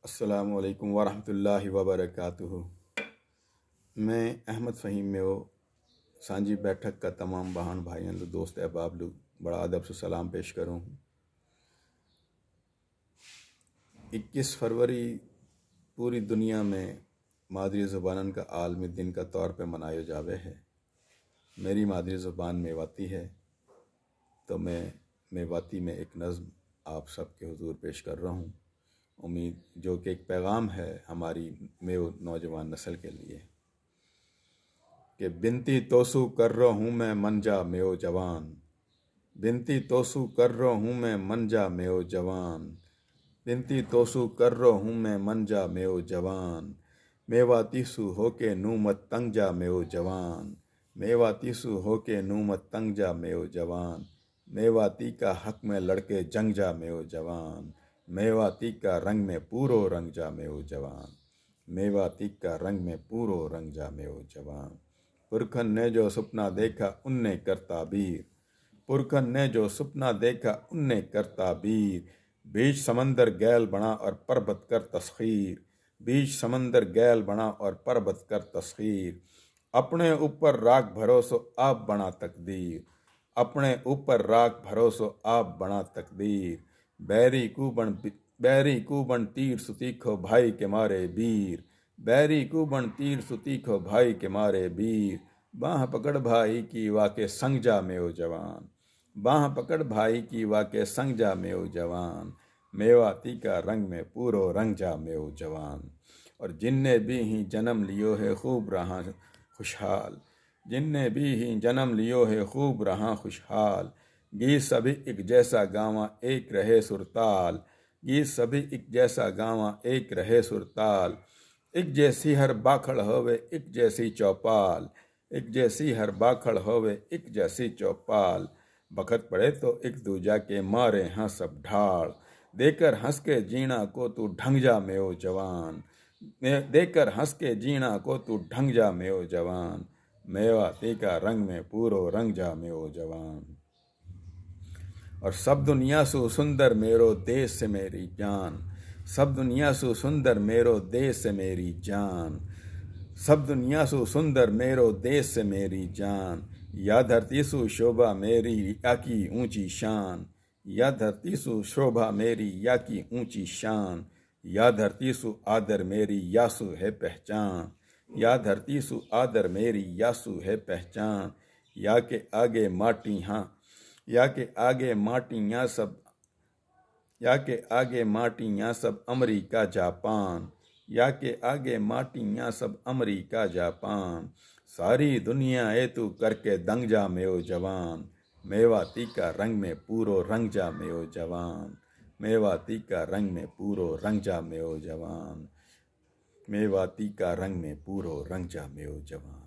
अस्सलामु अलैकुम वरहमतुल्लाहि वबरकातुहू। मैं अहमद फ़हीम में वो सांझी बैठक का तमाम बहन भाइयों लो दोस्त अहबाब लो बड़ा अदब से सलाम पेश करूँ। 21 फरवरी पूरी दुनिया में मादरी ज़ुबानन का आलमी दिन का तौर पे मनाया जावे है। मेरी मादरी ज़ुबान मेवाती है, तो मैं मेवाती में एक नज़्म आप सबके हुजूर पेश कर रहा हूँ। उम्मीद जो कि एक पैगाम है हमारी मेव नौजवान नस्ल के लिए कि बिनती तोसू कर रहा हूँ मैं मंजा मेव जवान, बिनती तोसू कर रहा हूँ मैं मंजा मेव जवान, बिनती तोसू कर रहा हूँ मैं मंजा मेव जवान, मेवाती सू होके नूमत तंगजा मेव जवान, मेवाती सू होके नूमत तंगजा मेव जवान, मेवाती का हक में लड़के जंग जा मेव जवान, मेवाती का रंग में पूरो रंग जा मेव जवान, मेवाती का रंग में पूरो रंग जा मेव जवान। पुरखन ने जो सपना देखा उनने करता बीर, पुरखन ने जो सपना देखा उनने करता बीर, बीच समंदर गैल बना और पर्वत कर तस्खीर, बीच समंदर गैल बना और पर्वत कर तस्खीर, अपने ऊपर राख भरोसो आप बना तकदीर, अपने ऊपर राख भरोसो आप बना तकदीर, बैरी कुबन तीर सुतीखो भाई के मारे वीर, बैरी कुबन तीर सुतीखो भाई के मारे वीर, बाह पकड़ भाई की वाके संग जा में ओ जवान, बाह पकड़ भाई की वाके संग जा में ओ जवान, मेवाती का रंग में पूरो रंग जा में ओ जवान। और जिनने भी ही जन्म लियो है खूब रहा खुशहाल, जिनने भी ही जन्म लियो है खूब रहा खुशहाल, गीत सभी एक जैसा गावा एक रहे सुरताल, गीत सभी एक जैसा गावा एक रहे सुरताल, एक जैसी हर बाखड़ होवे एक जैसी चौपाल, एक जैसी हर बाखड़ होवे एक जैसी चौपाल, बखत पड़े तो एक दूजा के मारे हाँ सब ढाल, देकर हंस के जीना को तू ढंग जा में ओ जवान, देकर हंस के जीना को तू ढंग जा में ओ जवान, मेवाती का रंग में पूरो रंग जा में ओ जवान। और सब दुनिया सु सुंदर मेरो देश से मेरी जान, सब दुनिया सु सुंदर मेरो देश से मेरी जान, सब दुनिया सु सुंदर मेरो देश से मेरी जान, या धरती सु शोभा मेरी या की ऊंची शान, या धरती सु शोभा मेरी या की ऊंची शान, या धरती सु आदर मेरी यासु है पहचान, या धरती सु आदर मेरी यासु है पहचान, या के आगे माटी हाँ, या के आगे माटियाँ सब, या के आगे माटियाँ सब अमरीका जापान, या के आगे माटियाँ सब अमरीका जापान, सारी दुनिया ए तू करके दंग जा में ओ जवान, मेवाती का रंग में पूरो रंग जा में ओ जवान, मेवाती का रंग में पूरो रंग जा में ओ जवान, मेवाती का रंग में पूरो रंग जा में ओ जवान।